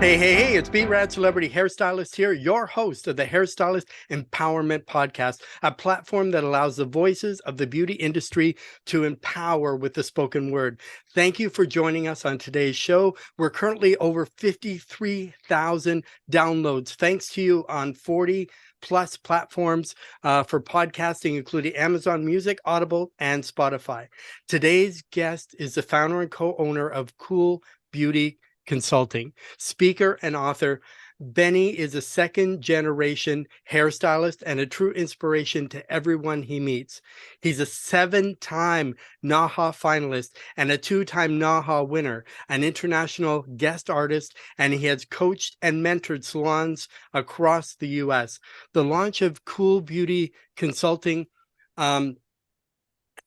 Hey, it's B-Rad Celebrity Hairstylist here, your host of the Hairstylist Empowerment Podcast, a platform that allows the voices of the beauty industry to empower with the spoken word. Thank you for joining us on today's show. We're currently over 53,000 downloads, thanks to you on 40 plus platforms for podcasting, including Amazon Music, Audible, and Spotify. Today's guest is the founder and co-owner of Cool Beauty Consulting, speaker and author. Bennie is a second generation hairstylist and a true inspiration to everyone he meets. He's a 7-time NAHA finalist and a 2-time NAHA winner, an international guest artist, and he has coached and mentored salons across the US. The launch of Cool Beauty Consulting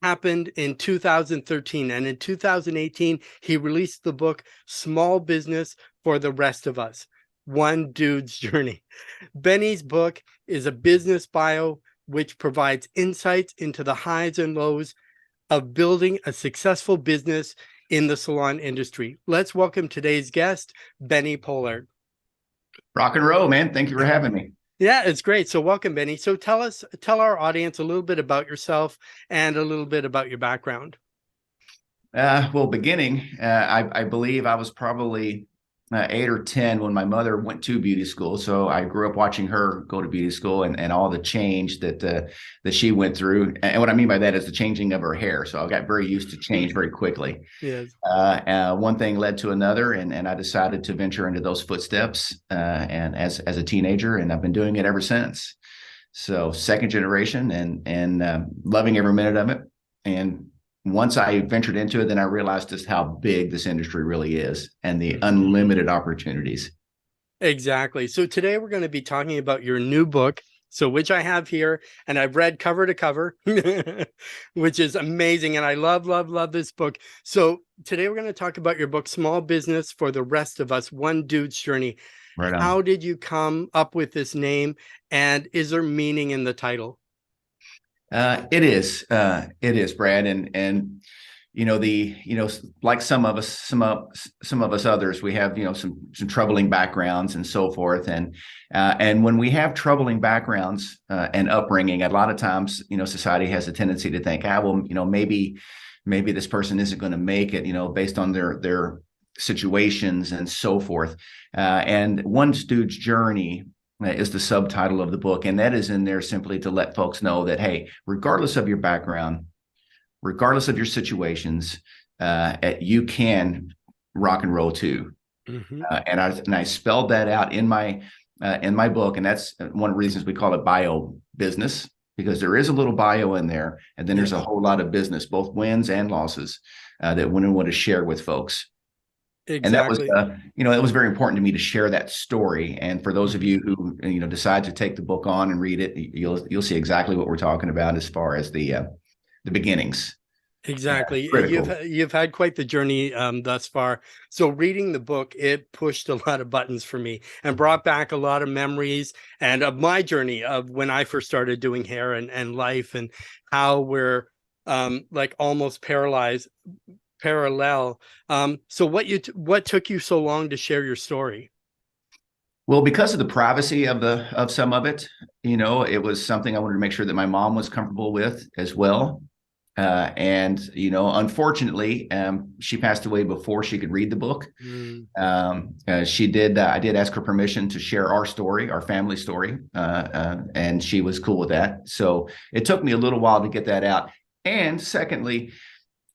happened in 2013, and in 2018 he released the book Small Business for the Rest of Us, One Dude's Journey. Bennie's book is a business bio which provides insights into the highs and lows of building a successful business in the salon industry. Let's welcome today's guest, Bennie Pollard. Rock and roll, man. Thank you for having me. Yeah, it's great. So welcome, Bennie. So tell our audience a little bit about yourself and a little bit about your background. Beginning, I believe I was probably 8 or 10 when my mother went to beauty school. So I grew up watching her go to beauty school and all the change that she went through. And what I mean by that is the changing of her hair. So I got very used to change very quickly. Yes. One thing led to another, and I decided to venture into those footsteps and as a teenager, and I've been doing it ever since. So second generation and loving every minute of it. And once I ventured into it, then I realized just how big this industry really is and the unlimited opportunities. Exactly. So today we're going to be talking about your new book, which I have here, and I've read cover to cover, which is amazing. And I love this book. So today we're going to talk about your book, Small Business for the Rest of Us, One Dude's Journey. Right on. How did you come up with this name, and is there meaning in the title? It is, Brad, and like some of us others, we have some troubling backgrounds and so forth, and when we have troubling backgrounds and upbringing, a lot of times society has a tendency to think, maybe this person isn't going to make it, based on their situations and so forth, and One Dude's Journey is the subtitle of the book. And that is in there simply to let folks know that, hey, regardless of your background, regardless of your situations, you can rock and roll too. Mm-hmm. And I spelled that out in my book. And that's one of the reasons we call it bio business, because there is a little bio in there. And then there's a whole lot of business, both wins and losses, that we want to share with folks. Exactly. And that was, it was very important to me to share that story. And for those of you who, decide to take the book on and read it, you'll see exactly what we're talking about as far as the beginnings. Exactly. You've had quite the journey thus far. So reading the book, it pushed a lot of buttons for me and brought back a lot of memories and of my journey of when I first started doing hair and life, and how we're like almost parallel. So what took you so long to share your story? Well, because of the privacy of some of it, it was something I wanted to make sure that my mom was comfortable with as well. And unfortunately, she passed away before she could read the book. She did. I did ask her permission to share our story, our family story, and she was cool with that. So it took me a little while to get that out. And secondly,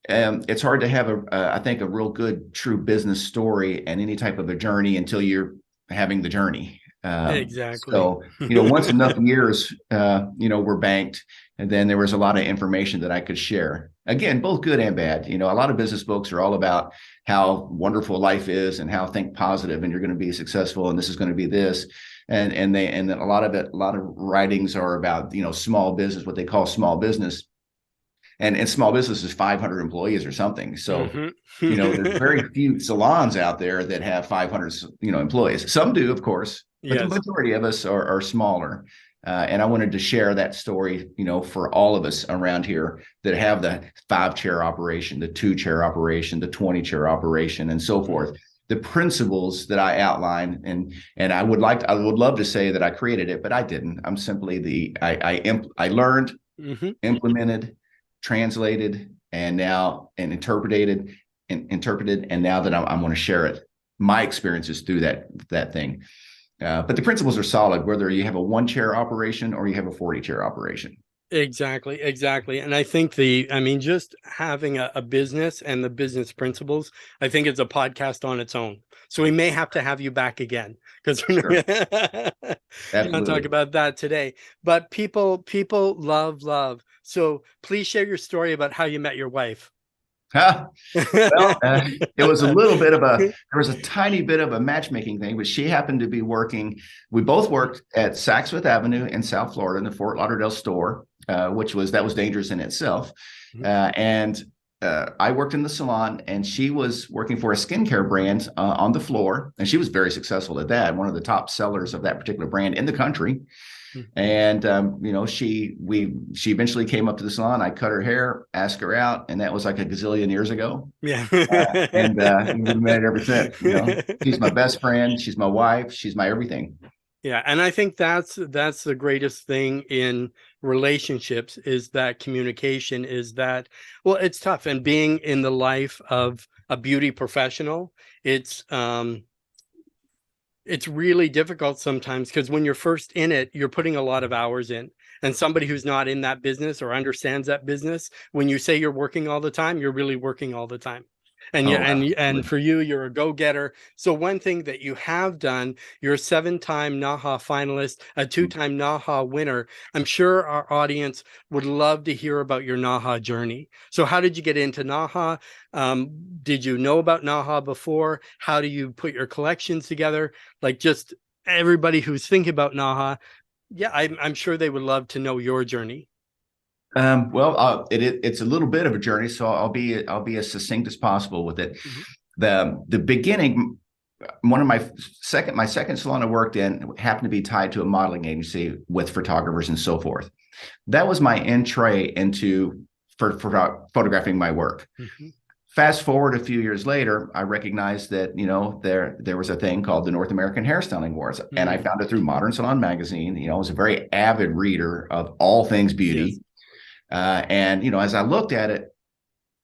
it's hard to have I think a real good, true business story and any type of a journey until you're having the journey. Exactly. So, once enough years, were banked, and then there was a lot of information that I could share. Again, both good and bad. A lot of business books are all about how wonderful life is and how think positive and you're going to be successful and this is going to be this. And then a lot of writings are about, small business, what they call small business. And small business is 500 employees or something. So, there's very few salons out there that have 500, employees. Some do, of course, but the majority of us are smaller. And I wanted to share that story, for all of us around here that have the 5-chair operation, the 2-chair operation, the 20-chair operation, and so forth. the principles that I outlined, and I would love to say that I created it, but I didn't. I'm simply I learned, implemented, translated, and interpreted, and now that I'm going to share it, my experiences through that thing. But the principles are solid, whether you have a 1-chair operation or you have a 40-chair operation. Exactly. And I think just having a business and the business principles, I think it's a podcast on its own. So we may have to have you back again, because we're going to talk about that today. But people love. So please share your story about how you met your wife. Well, it was there was a tiny bit of a matchmaking thing, but she happened to be working. We both worked at Saks Fifth Avenue in South Florida in the Fort Lauderdale store, that was dangerous in itself. And I worked in the salon, and she was working for a skincare brand on the floor, and she was very successful at that, one of the top sellers of that particular brand in the country. And she eventually came up to the salon. I cut her hair, asked her out, and that was like a gazillion years ago. Yeah. And we've been married ever since. She's my best friend. She's my wife. She's my everything. Yeah, and I think that's the greatest thing in relationships, is that communication, is that, well, it's tough. And being in the life of a beauty professional, it's really difficult sometimes, because when you're first in it, you're putting a lot of hours in. And somebody who's not in that business or understands that business, when you say you're working all the time, you're really working all the time. And and for you, you're a go-getter. So one thing that you have done, you're a 7-time NAHA finalist, a 2-time NAHA winner. I'm sure our audience would love to hear about your NAHA journey. So how did you get into NAHA? Did you know about NAHA before? How do you put your collections together? Like, just everybody who's thinking about NAHA, I'm sure they would love to know your journey. It's a little bit of a journey, so I'll be as succinct as possible with it. The beginning, my second salon I worked in happened to be tied to a modeling agency with photographers and so forth. That was my entree into for photographing my work. Fast forward a few years later, I recognized that there was a thing called the North American Hairstyling Awards, and I found it through Modern Salon magazine. I was a very avid reader of all things beauty. Yes. And as I looked at it,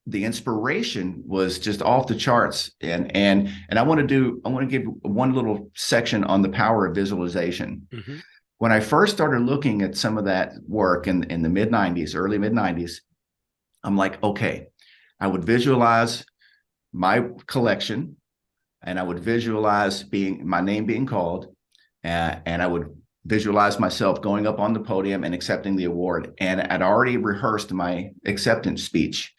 the inspiration was just off the charts. And I want to give one little section on the power of visualization. When I first started looking at some of that work in the early mid 90s, I'm like, okay, I would visualize my collection, and I would visualize my name being called, and I would visualize myself going up on the podium and accepting the award. And I'd already rehearsed my acceptance speech,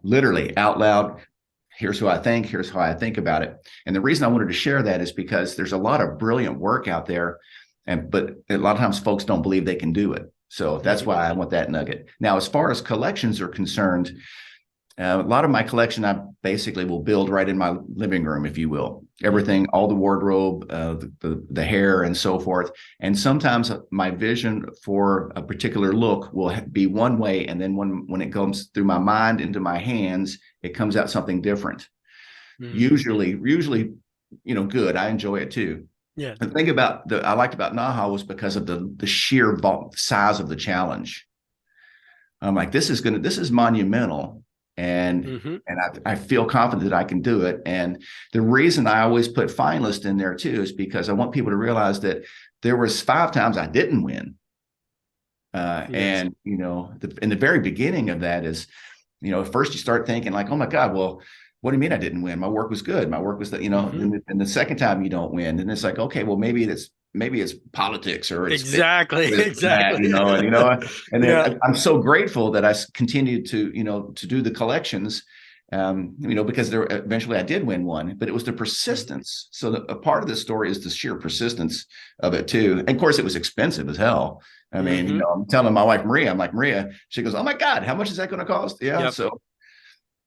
literally out loud. Here's who I think, here's how I think about it. And the reason I wanted to share that is because there's a lot of brilliant work out there, but a lot of times folks don't believe they can do it. So that's why I want that nugget. Now, as far as collections are concerned, a lot of my collection, I basically will build right in my living room, if you will. Everything, all the wardrobe, the hair, and so forth. And sometimes my vision for a particular look will be one way, and then when it comes through my mind into my hands, it comes out something different. Usually, good. I enjoy it too. Yeah. The thing I liked about NAHA was because of the sheer size of the challenge. I'm like, this is monumental. And I feel confident that I can do it. And the reason I always put finalist in there too is because I want people to realize that there was 5 times I didn't win. Yes. And in the very beginning of that is, at first you start thinking like, oh my God, well, what do you mean I didn't win? My work was good. My work was that, and the second time you don't win, and it's like, okay, well, maybe it's politics or it's exactly. That, and then I'm so grateful that I continued to do the collections, because eventually I did win one, but it was the persistence. So a part of this story is the sheer persistence of it too. And of course it was expensive as hell. I mean, I'm telling my wife, Maria, I'm like, Maria, she goes, oh my God, how much is that going to cost? Yeah. Yep. So.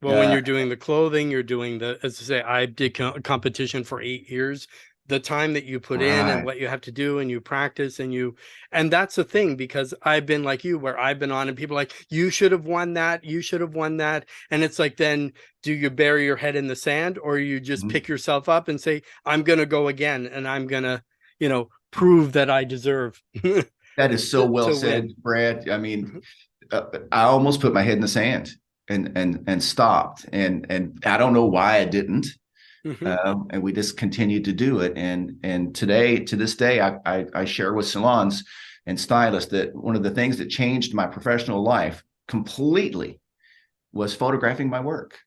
Well, when you're doing the clothing, you're doing as I say, I did competition for 8 years. the time that you put in and Right. what you have to do, and you practice, and that's the thing, because I've been like you, where I've been on and people are like, you should have won that, you should have won that. And it's like, then do you bury your head in the sand, or you just Mhm. pick yourself up and say, I'm going to go again, and I'm going to, prove that I deserve That is so well to said, win. Brad. I mean, I almost put my head in the sand and stopped, and I don't know why I didn't. Mhm. And we just continued to do it. And today, to this day, I share with salons and stylists that one of the things that changed my professional life completely was photographing my work.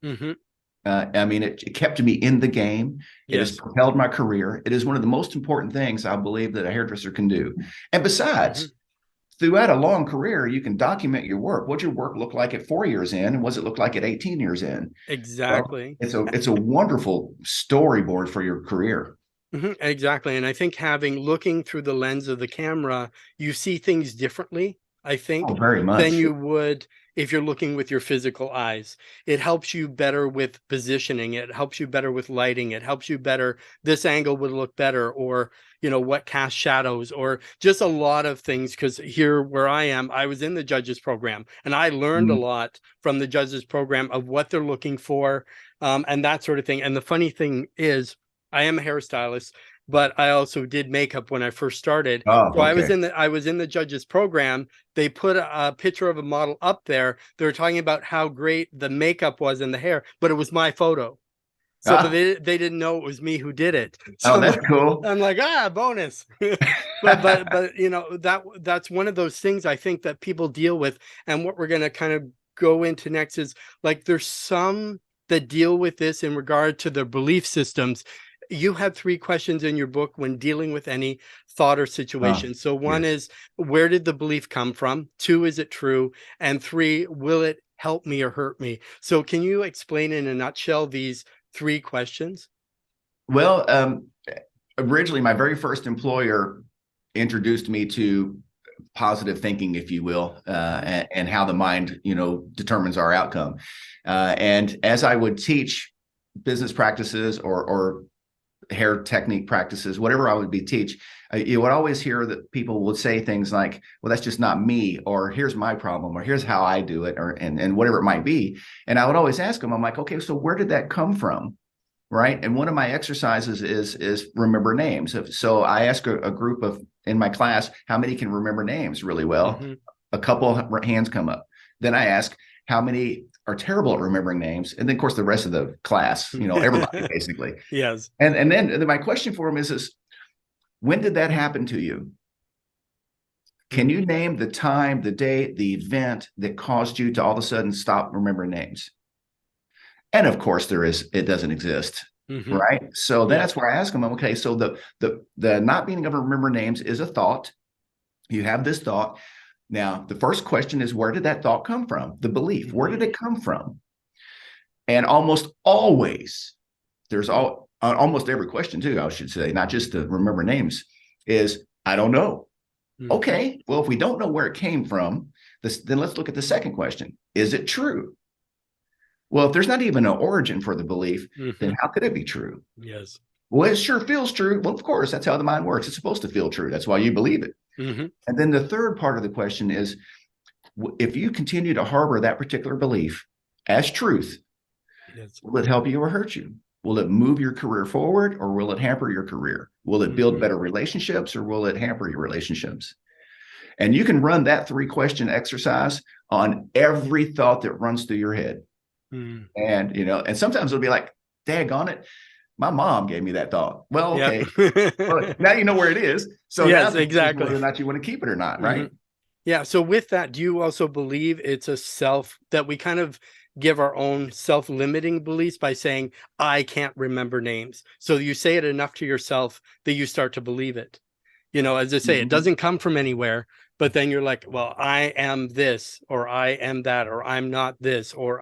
Mhm. I mean, it kept me in the game. It has Yes. propelled my career. It is one of the most important things I believe that a hairdresser can do. And Mhm. besides, throughout a long career, you can document your work. What your work look like at 4 years in, and what does it look like at 18 years in? Well, Exactly. it's a wonderful storyboard for your career. Exactly. And I think looking through the lens of the camera, you see things differently, I Oh, think, very than much. you would if you're looking with your physical eyes. It helps you better with positioning. It helps you better with lighting. It helps you better. This angle would look better, or, what cast shadows, or just a lot of things. Because here where I am, I was in the judges program, and I learned a Mm. lot from the judges program of what they're looking for, and that sort of thing. And the funny thing is, I am a hairstylist, but I also did makeup when I first started. Oh, So okay. I was in the judges program. They put a picture of a model up there. They were talking about how great the makeup was in the hair, but it was my photo. So, but Ah, they didn't know it was me who did it. So oh, that's cool. I'm like, bonus. But that's one of those things I think that people deal with. And what we're going to kind of go into next is, like, there's some that deal with this in regard to their belief systems. You had 3 questions in your book when dealing with any thought or Oh, situation. So one yes. is, where did the belief come from? 2, is it true? And 3, will it help me or hurt me? So can you explain in a nutshell these 3 questions? Well, originally, my very first employer introduced me to positive thinking, if you will, and how the mind, determines our outcome. And as I would teach business practices or hair technique practices, whatever I would be teach, you would always hear that people would say things like, "Well, that's just not me," or "Here's my problem," or "Here's how I do it," or and whatever it might be. And I would always ask them, I'm like, "Okay, so where did that come from?" Right. And one of my exercises is remember names. So I ask a group of in my class, how many can remember names really well? Mm-hmm. A couple of hands come up. Then I ask how many are terrible at remembering names, and then of course the rest of the class, everybody basically. Yes. And then my question for them is when did that happen to you? Can you Mm-hmm. name the time, the date, the event that caused you to all of a sudden stop remembering names? And of course, it doesn't exist, Mm-hmm. right? So Yep. that's where I ask them, okay, so the not being able to remember names is a thought. You have this thought. Now, the first question is, where did that thought come from? The belief, where Mm-hmm. did it come from? And almost always, almost every question too, I should say, not just to remember names, is I don't know. Mm-hmm. Okay, well, if we don't know where it came from, then let's look at the second question. Is it true? Well, if there's not even an origin for the belief, Mm-hmm. then how could it be true? Yes. Well, it sure feels true. Well, of course, that's how the mind works. It's supposed to feel true. That's why you believe it. Mm-hmm. And then the third part of the question is, if you continue to harbor that particular belief as truth, Yes. will it help you or hurt you? Will it move your career forward, or will it hamper your career? Will it build Mm-hmm. better relationships, or will it hamper your relationships? And you can run that 3-question exercise on every thought that runs through your head. Mm. And sometimes it'll be like, daggone it, my mom gave me that thought. Well, Yep. okay. Well, now you know where it is. So now Yes, the issue is whether exactly. or not you want to keep it or not, Mm-hmm. right? Yeah. So with that, do you also believe it's a self that we kind of give our own self-limiting beliefs by saying, I can't remember names? So you say it enough to yourself that you start to believe it. As I say, it Mhm. doesn't come from anywhere, but then you're like, well, I am this, or I am that, or I'm not this, or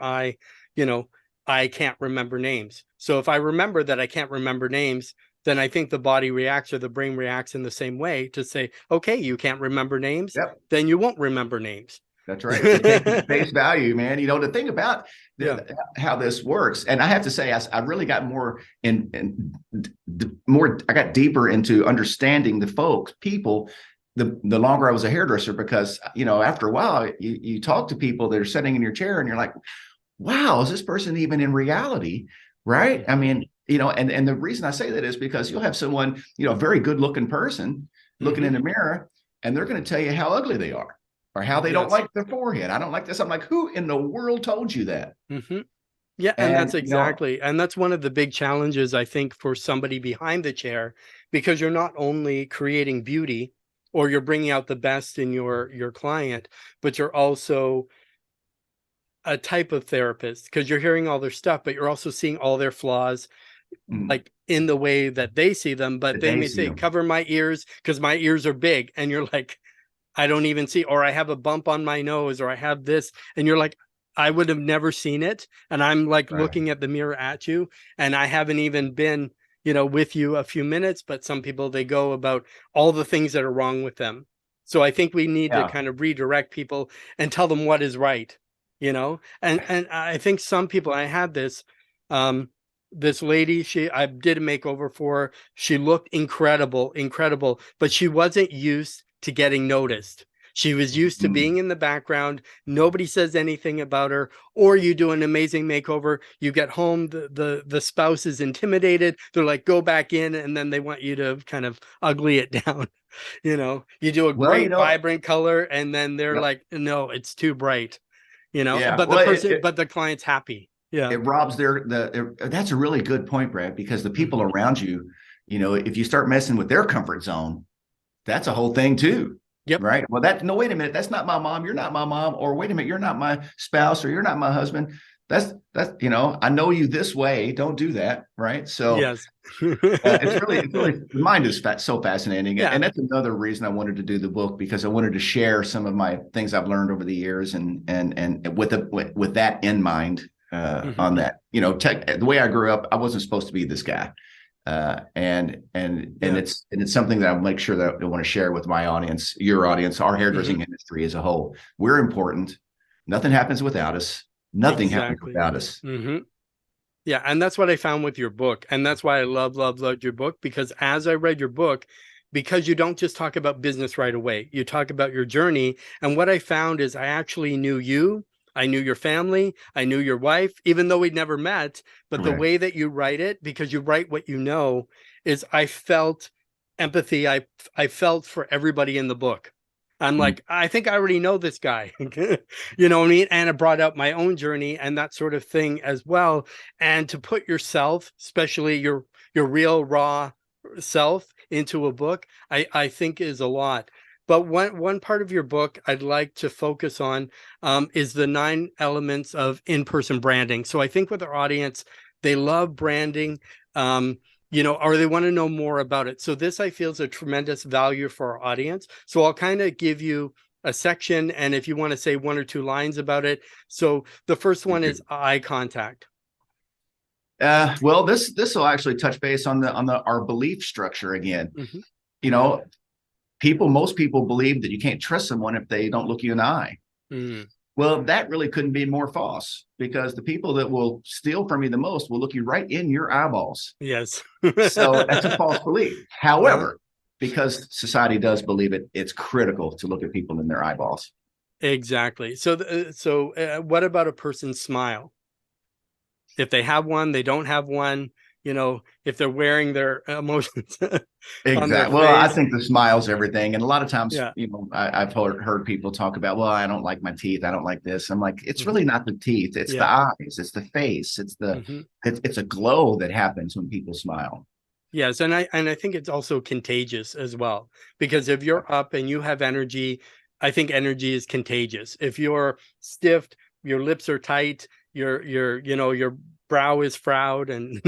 you know, I can't remember names. So if I remember that I can't remember names, then I think the body reacts, or the brain reacts in the same way to say, okay, you can't remember names, Yep. then you won't remember names. That's right. They take it at face value, man. You know, to think about Yeah. how this works. And I have to say, I really got more I got deeper into understanding the people, the longer I was a hairdresser, because, you know, after a while, you talk to people that are sitting in your chair and you're like, wow, is this person even in reality? Right. I mean, you know, and the reason I say that is because you'll have someone, you know, a very good looking person looking in the mirror, and they're going to tell you how ugly they are, or how they don't like their forehead. I don't like this. I'm like, who in the world told you that? Yeah, and that's You know, exactly, and that's one of the big challenges, I think, for somebody behind the chair, because you're not only creating beauty, or you're bringing out the best in your client, but you're also a type of therapist, because you're hearing all their stuff, but you're also seeing all their flaws, like in the way that they see them. But they may say, cover my ears because my ears are big, and you're like, I don't even see, or I have a bump on my nose, or I have this, and you're like, I would have never seen it. And I'm like looking at the mirror at you, and I haven't even been, you know, with you a few minutes. But some people, they go about all the things that are wrong with them. So I think we need to kind of redirect people and tell them what is right, you know. And I think some people, I had this this lady, I did a makeover for her. She looked incredible, but she wasn't used to getting noticed. She was used to being in the background. Nobody says anything about her. Or you do an amazing makeover, you get home, the spouse is intimidated. They're like, go back in, and then they want you to kind of ugly it down. You know, you do a great vibrant color, and then they're like, no, it's too bright. You know, but the person, but the client's happy. Yeah, it robs that's a really good point, Brad, because the people around you, you know, if you start messing with their comfort zone, that's a whole thing too. Yep. Right. Well, no, wait a minute. That's not my mom. You're not my mom. Or wait a minute. You're not my spouse, or you're not my husband. That's, you know, I know you this way. Don't do that. Right. So yes, it's really, the mind is so fascinating. Yeah. And that's another reason I wanted to do the book, because I wanted to share some of my things I've learned over the years, and with that in mind, on that, you know, the way I grew up, I wasn't supposed to be this guy. And it's something that I'll make sure that I want to share with my audience, your audience, our hairdressing industry as a whole. We're important. Nothing happens without us. Nothing happens without us. Yeah. And that's what I found with your book. And that's why I loved your book, because as I read your book, because you don't just talk about business right away, you talk about your journey. And what I found is I actually knew you. I knew your family. I knew your wife, even though we'd never met. But the way that you write it, because you write what you know, is I felt empathy. I felt for everybody in the book. I'm like, I think I already know this guy. You know what I mean? And it brought out my own journey and that sort of thing as well. And to put yourself, especially your real raw self, into a book, I think is a lot. But one part of your book I'd like to focus on is the 9 elements of in-person branding. So I think with our audience, they love branding, you know, or they want to know more about it. So this, I feel, is a tremendous value for our audience. So I'll kind of give you a section, and if you want to say 1 or 2 lines about it. So the first one is eye contact. Well, this will actually touch base on our belief structure again. You know, most people believe that you can't trust someone if they don't look you in the eye. Well, that really couldn't be more false, because the people that will steal from you the most will look you right in your eyeballs. Yes. So that's a false belief. However, because society does believe it, it's critical to look at people in their eyeballs. Exactly. So what about a person's smile? If they have one, they don't have one, you know, if they're wearing their emotions. Exactly. Well, I think the smile's everything. And a lot of times, you know, I've heard people talk about, well, I don't like my teeth. I don't like this. I'm like, it's really not the teeth. It's the eyes. It's the face. It's it's a glow that happens when people smile. Yes. And I think it's also contagious as well, because if you're up and you have energy, I think energy is contagious. If you're stiff, your lips are tight, your brow is frowed, and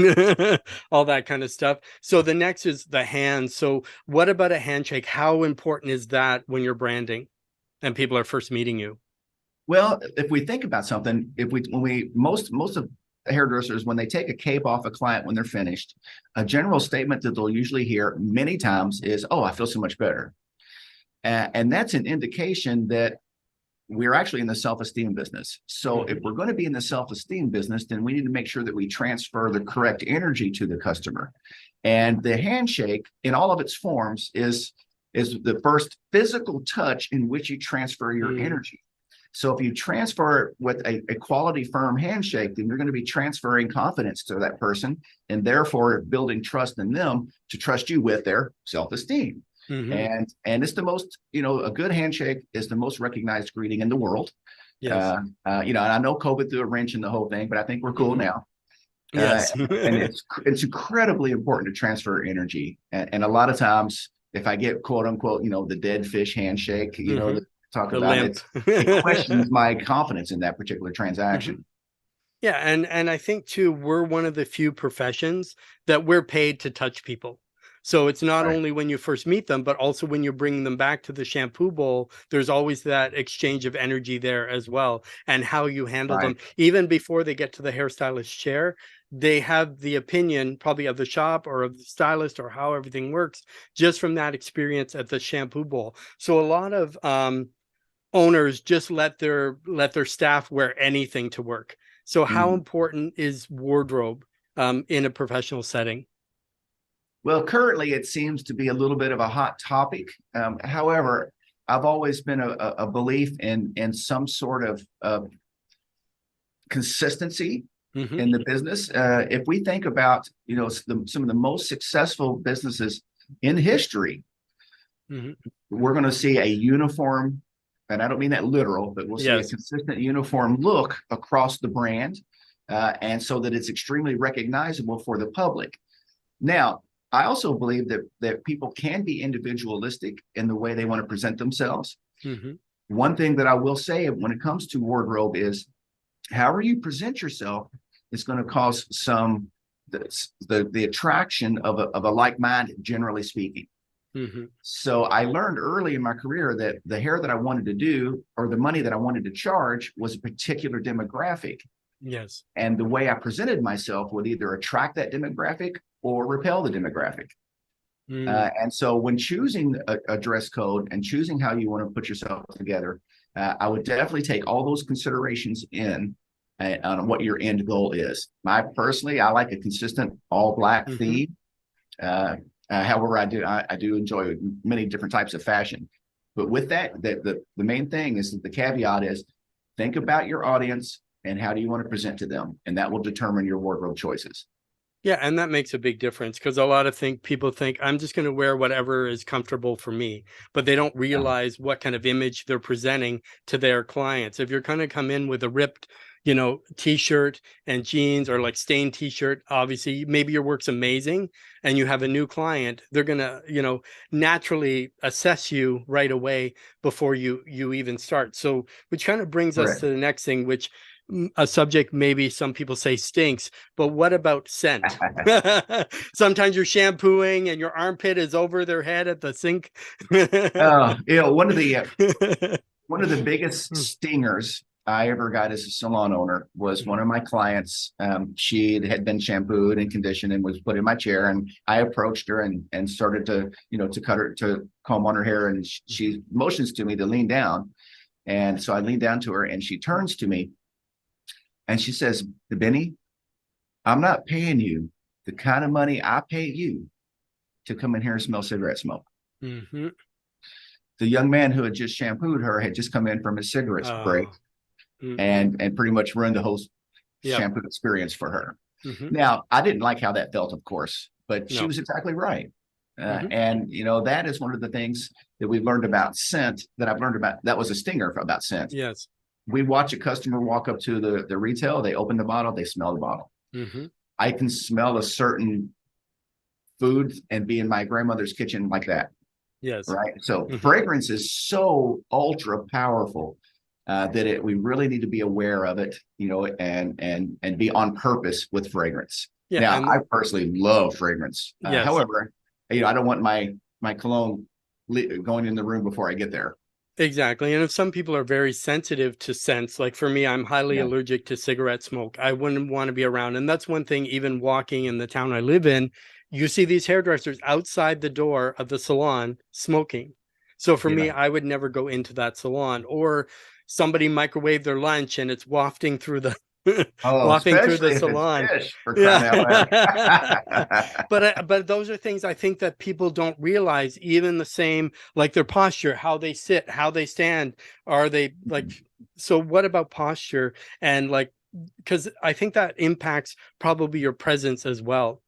all that kind of stuff. So the next is the hand. So what about a handshake? How important is that when you're branding and people are first meeting you? Well, if we think about something, most of the hairdressers, when they take a cape off a client when they're finished, a general statement that they'll usually hear many times is, "Oh, I feel so much better." And that's an indication that we're actually in the self-esteem business. So if we're going to be in the self-esteem business, then we need to make sure that we transfer the correct energy to the customer. And the handshake in all of its forms is the first physical touch in which you transfer your energy. So if you transfer it with a quality, firm handshake, then you're going to be transferring confidence to that person, and therefore building trust in them to trust you with their self-esteem. And it's the most, a good handshake is the most recognized greeting in the world. Yes. And I know COVID threw a wrench in the whole thing, but I think we're cool now. Yes. And it's incredibly important to transfer energy. And a lot of times, if I get quote unquote, the dead fish handshake, talk The about limp. it questions my confidence in that particular transaction. Yeah, and I think too, we're one of the few professions that we're paid to touch people. So it's not only when you first meet them, but also when you're bringing them back to the shampoo bowl, there's always that exchange of energy there as well, and how you handle them. Even before they get to the hairstylist chair, they have the opinion probably of the shop or of the stylist or how everything works just from that experience at the shampoo bowl. So a lot of owners just let their staff wear anything to work. So how important is wardrobe in a professional setting? Well, currently it seems to be a little bit of a hot topic. However, I've always been a belief in some sort of consistency in the business. If we think about, some of the most successful businesses in history, we're going to see a uniform, and I don't mean that literal, but we'll see a consistent uniform look across the brand, and so that it's extremely recognizable for the public. Now, I also believe that people can be individualistic in the way they want to present themselves. One thing that I will say when it comes to wardrobe is however you present yourself is going to cause some the attraction of a like mind, generally speaking. So I learned early in my career that the hair that I wanted to do or the money that I wanted to charge was a particular demographic. Yes. And the way I presented myself would either attract that demographic or repel the demographic. And so when choosing a dress code and choosing how you want to put yourself together, I would definitely take all those considerations in on what your end goal is. I like a consistent all black theme. However, I do enjoy many different types of fashion. But with that, the main thing is that the caveat is think about your audience and how do you want to present to them? And that will determine your wardrobe choices. Yeah, and that makes a big difference because a lot of people think I'm just going to wear whatever is comfortable for me, but they don't realize what kind of image they're presenting to their clients. If you're going to come in with a ripped, t-shirt and jeans or like stained t-shirt, obviously maybe your work's amazing and you have a new client, they're going to, naturally assess you right away before you even start. So which kind of brings us to the next thing, which a subject maybe some people say stinks, but what about scent? Sometimes you're shampooing and your armpit is over their head at the sink. One of the biggest stingers I ever got as a salon owner was one of my clients. She had been shampooed and conditioned and was put in my chair, and I approached her and started to comb on her hair, and she motions to me to lean down, and so I leaned down to her, and she turns to me. And she says, Benny, I'm not paying you the kind of money I pay you to come in here and smell cigarette smoke. The young man who had just shampooed her had just come in from his cigarette break and pretty much ruined the whole shampoo experience for her. Now, I didn't like how that felt, of course, but she was exactly right. And, that is one of the things that we've learned about scent that I've learned about. That was a stinger about scent. Yes. We watch a customer walk up to the retail, they open the bottle, they smell the bottle. I can smell a certain food and be in my grandmother's kitchen like that. Yes. Right. So fragrance is so ultra powerful that we really need to be aware of it, and be on purpose with fragrance. Yeah. Now, I personally love fragrance. However, I don't want my cologne going in the room before I get there. Exactly. And if some people are very sensitive to scents, like for me, I'm highly allergic to cigarette smoke. I wouldn't want to be around. And that's one thing, even walking in the town I live in, you see these hairdressers outside the door of the salon smoking. So for me, I would never go into that salon. Or, somebody microwaved their lunch and it's wafting through the Oh, wafting through the especially if it's salon. fish, for crying out Yeah. loud. But those are things I think that people don't realize, even the same, like their posture, how they sit, how they stand. Are they like, so what about posture? And like, because I think that impacts probably your presence as well,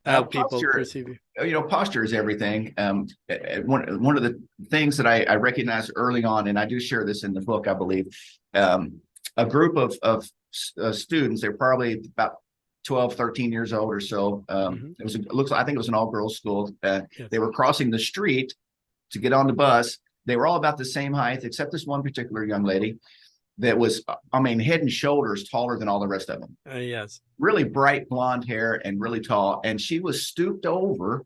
how people Posture, perceive you. posture is everything. One of the things that I recognized early on, and I do share this in the book, I believe, a group of students, they're probably about 12, 13 years old or so. I think it was an all-girls school. Yes. They were crossing the street to get on the bus. They were all about the same height, except this one particular young lady that was, I mean, head and shoulders taller than all the rest of them. Yes. Really bright blonde hair and really tall. And she was stooped over.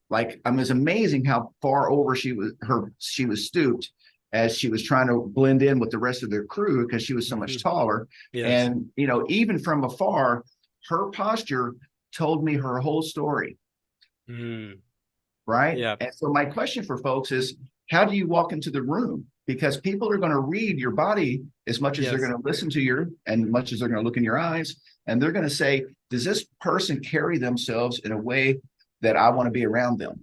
Like, I mean, it's amazing how far over she was stooped as she was trying to blend in with the rest of their crew because she was so much taller. Yes. And, even from afar, her posture told me her whole story. Right. Yeah. And so my question for folks is, how do you walk into the room? Because people are going to read your body as much as they're going to listen to you, and much as they're going to look in your eyes. And they're going to say, does this person carry themselves in a way that I want to be around them?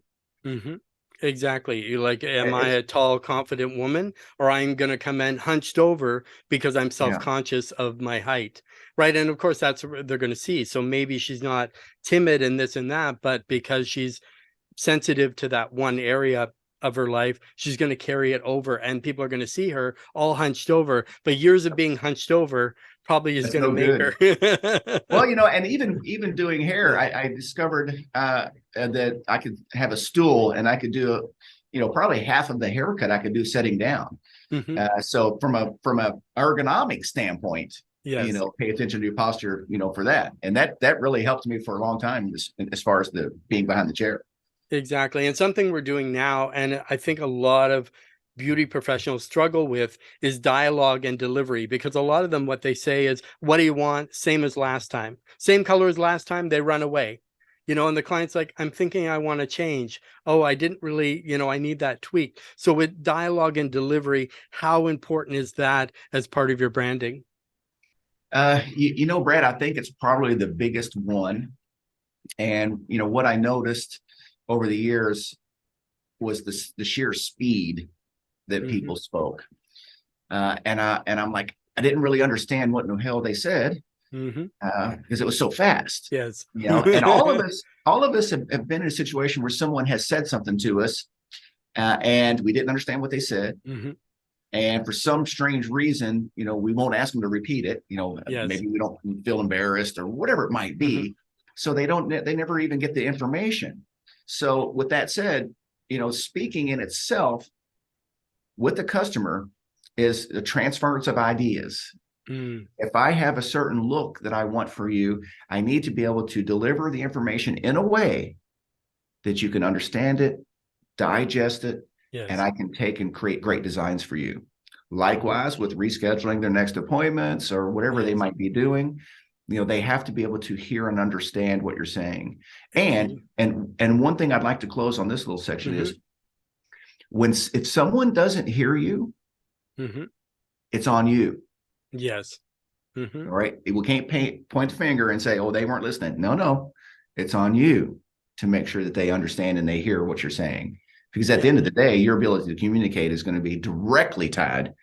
Exactly. You like, am I a tall, confident woman, or I'm going to come in hunched over because I'm self-conscious of my height? Right. And of course, that's what they're going to see. So maybe she's not timid and this and that, but because she's sensitive to that one area of her life, she's going to carry it over, and people are going to see her all hunched over. But years of being hunched over probably is going to make her. Well, and even doing hair, I discovered that I could have a stool and I could do, probably half of the haircut I could do sitting down. So from a ergonomic standpoint, pay attention to your posture, for that. And that really helped me for a long time as far as the being behind the chair. Exactly. And something we're doing now, and I think a lot of beauty professionals struggle with, is dialogue and delivery, because a lot of them, what they say is, what do you want? Same as last time, same color as last time. They run away, and the client's like, I'm thinking I want to change. Oh, I didn't really, I need that tweak. So with dialogue and delivery, how important is that as part of your branding? Brad, I think it's probably the biggest one. And, what I noticed over the years was the sheer speed that people spoke. And I'm like, I didn't really understand what in the hell they said because it was so fast. Yes. And all of us have been in a situation where someone has said something to us and we didn't understand what they said. And for some strange reason, we won't ask them to repeat it. Maybe we don't feel embarrassed or whatever it might be. So they never even get the information. So with that said, speaking in itself with the customer is the transference of ideas. If I have a certain look that I want for you, I need to be able to deliver the information in a way that you can understand it, digest it, and I can take and create great designs for you. Likewise, with rescheduling their next appointments or whatever they might be doing, they have to be able to hear and understand what you're saying. And one thing I'd like to close on this little section is if someone doesn't hear you, it's on you. Yes. All right. We can't point the finger and say, oh, they weren't listening. No, it's on you to make sure that they understand and they hear what you're saying. Because at the end of the day, your ability to communicate is going to be directly tied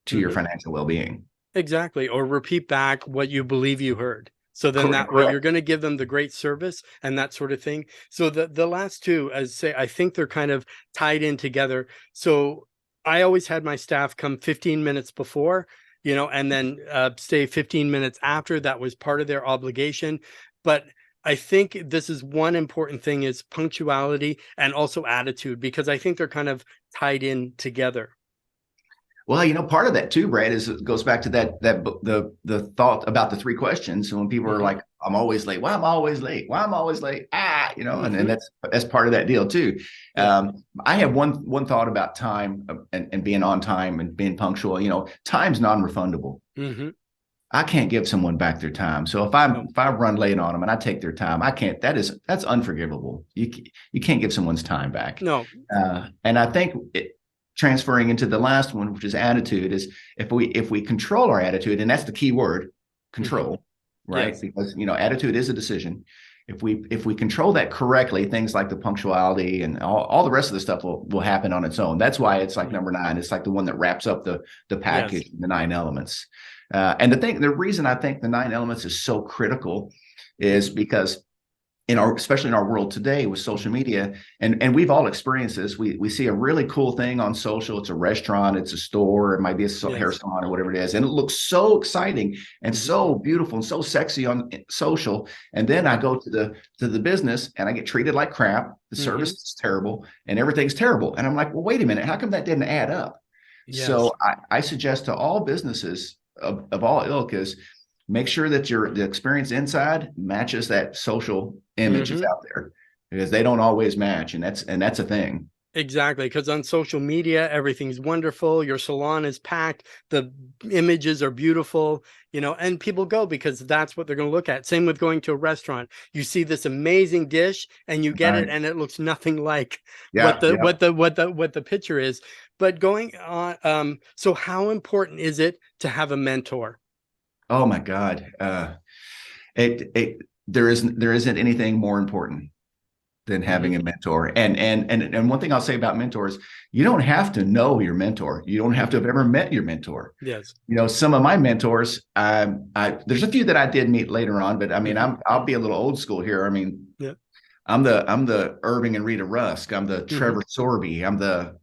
to your financial well-being. Exactly. Or repeat back what you believe you heard. So then that way you're going to give them the great service and that sort of thing. So the last two, I think they're kind of tied in together. So I always had my staff come 15 minutes before, and then stay 15 minutes after. That was part of their obligation. But I think this is one important thing, is punctuality and also attitude, because I think they're kind of tied in together. Well, part of that too, Brad, is it goes back to the thought about the three questions. So when people are like, I'm always late. Why am I always late? Why am I always late? And that's part of that deal too. I have one thought about time and being on time and being punctual. Time's non-refundable. I can't give someone back their time. So if I run late on them and I take their time, I can't. That's unforgivable. You can't give someone's time back. No. And I think transferring into the last one, which is attitude, is if we control our attitude, and that's the key word, control, right? Yes. Because attitude is a decision. If we control that correctly, things like the punctuality and all the rest of the stuff will happen on its own. That's why it's like number 9. It's like the one that wraps up the package, Yes. the 9 elements. And the reason I think the 9 elements is so critical is because especially in our world today with social media, and we've all experienced this. We see a really cool thing on social. It's a restaurant, it's a store, it might be a hair salon or whatever it is, and it looks so exciting and so beautiful and so sexy on social. And then I go to the business and I get treated like crap. The service is terrible and everything's terrible. And I'm like, well, wait a minute, how come that didn't add up? Yes. So I suggest to all businesses of all ilk is make sure that the experience inside matches that social image that's out there, because they don't always match, and that's a thing. Exactly, because on social media, everything's wonderful. Your salon is packed. The images are beautiful, and people go because that's what they're going to look at. Same with going to a restaurant. You see this amazing dish and you get it, and it looks nothing like what the picture is. But going on, so how important is it to have a mentor? Oh my God. There isn't anything more important than having a mentor. And one thing I'll say about mentors, you don't have to know your mentor. You don't have to have ever met your mentor. Yes. Some of my mentors, there's a few that I did meet later on, but I mean, I'll be a little old school here. I mean, I'm the Irving and Rita Rusk. I'm the Trevor Sorby. I'm the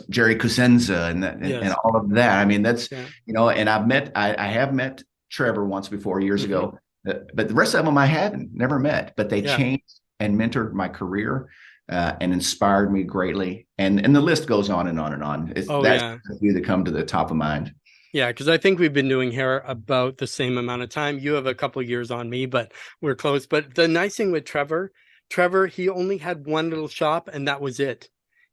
Jerry Cosenza and all of that. I mean, that's and I have met Trevor once before years ago, but the rest of them I haven't never met. But they changed and mentored my career and inspired me greatly. And the list goes on and on and on. That's a few that come to the top of mind. Yeah, because I think we've been doing hair about the same amount of time. You have a couple of years on me, but we're close. But the nice thing with Trevor, he only had one little shop and that was it.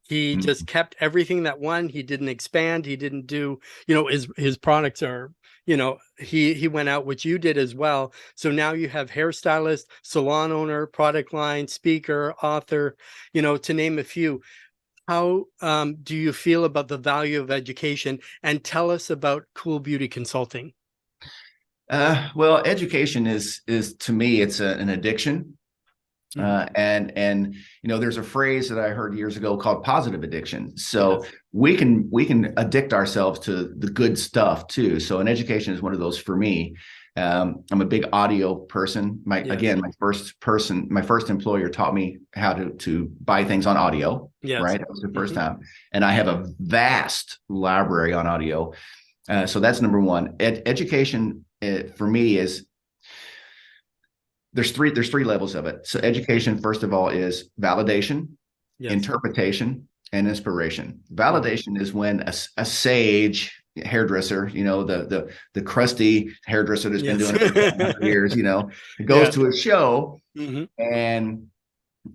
He just kept everything that one. He didn't expand. He didn't do, his products are, he went out, which you did as well. So now you have hairstylist, salon owner, product line, speaker, author, to name a few. How do you feel about the value of education? And tell us about Cool Beauty Consulting. Well, education is to me, it's an addiction. And there's a phrase that I heard years ago called positive addiction. So we can addict ourselves to the good stuff too. So an education is one of those for me. I'm a big audio person. My first employer taught me how to buy things on audio. Right. That was the first time. And I have a vast library on audio. So that's number one. Education for me is, there's three levels of it. So education, first of all, is validation, interpretation, and inspiration. Validation is when a sage hairdresser, the crusty hairdresser that's been doing it for years, goes to a show and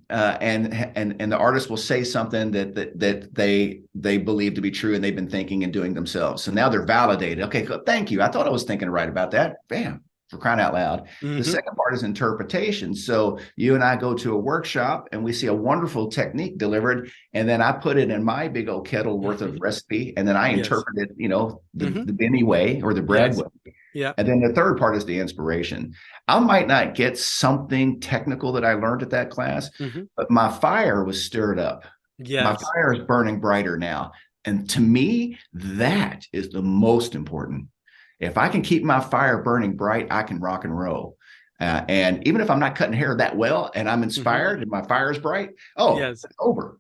the artist will say something that they believe to be true and they've been thinking and doing themselves. So now they're validated. Okay, thank you. I thought I was thinking right about that. Bam. For crying out loud. The second part is interpretation. So you and I go to a workshop and we see a wonderful technique delivered, and then I put it in my big old kettle worth of recipe, and then I interpret it, the Bennie way or the Brad way. Yeah. And then the third part is the inspiration. I might not get something technical that I learned at that class, but my fire was stirred up. My fire is burning brighter now. And to me, that is the most important. If I can keep my fire burning bright, I can rock and roll. And even if I'm not cutting hair that well and I'm inspired and my fire is bright, it's over,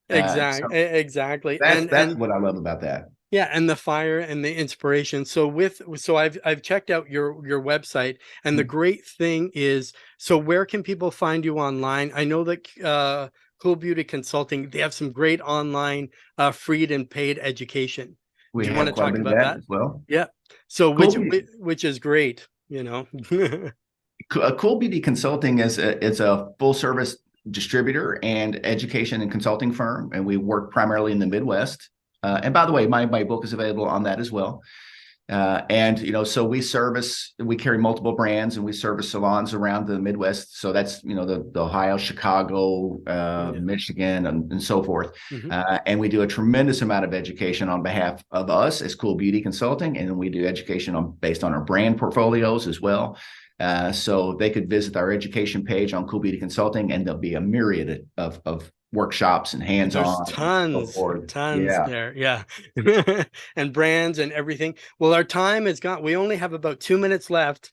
Exactly. That's what I love about that. Yeah, and the fire and the inspiration. So I've checked out your website, and the great thing is, so where can people find you online? I know that Cool Beauty Consulting, they have some great online free and paid education. Do you want to talk about that as well? Yeah. So which is great, Cool Beauty Consulting is a full service distributor and education and consulting firm, and we work primarily in the Midwest. And by the way, my book is available on that as well. And so we carry multiple brands, and we service salons around the Midwest. So that's the Ohio, Chicago, Michigan, and so forth. And we do a tremendous amount of education on behalf of us as Cool Beauty Consulting, and then we do education based on our brand portfolios as well. So they could visit our education page on Cool Beauty Consulting, and there'll be a myriad of workshops and hands-on. There's tons there. Yeah. And brands and everything. Well, our time is gone. We only have about 2 minutes left.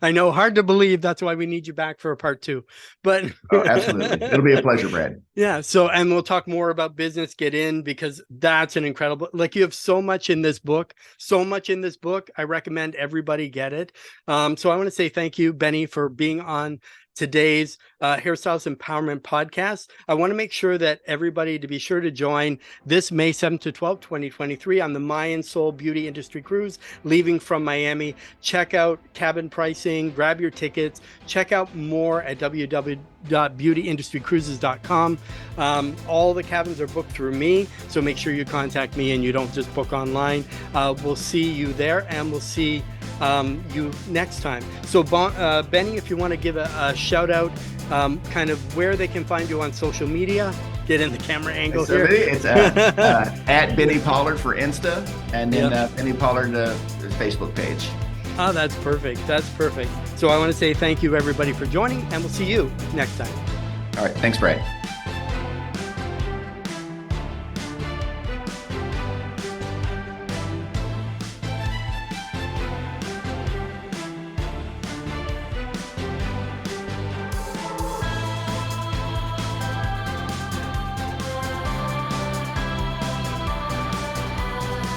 I know, hard to believe. That's why we need you back for a part 2. But absolutely. It'll be a pleasure, Brad. Yeah. So, and we'll talk more about business get in, because that's an incredible, like, you have so much in this book. I recommend everybody get it. So I want to say thank you, Bennie, for being on today's Hairstylist Empowerment Podcast. I want to make sure that everybody to be sure to join this May 7th to 12th, 2023 on the Mayan Soul Beauty Industry Cruise leaving from Miami. Check out cabin pricing, grab your tickets, check out more at www.beautyindustrycruises.com. All the cabins are booked through me, so make sure you contact me and you don't just book online. We'll see you there, and we'll see you next time. So Bennie, if you want to give a shout out, kind of where they can find you on social media, get in the camera angle here. It's at Bennie Pollard for Insta, and then Bennie Pollard Facebook page. Oh, that's perfect. So I want to say thank you, everybody, for joining, and we'll see you next time. All right. Thanks, Brad.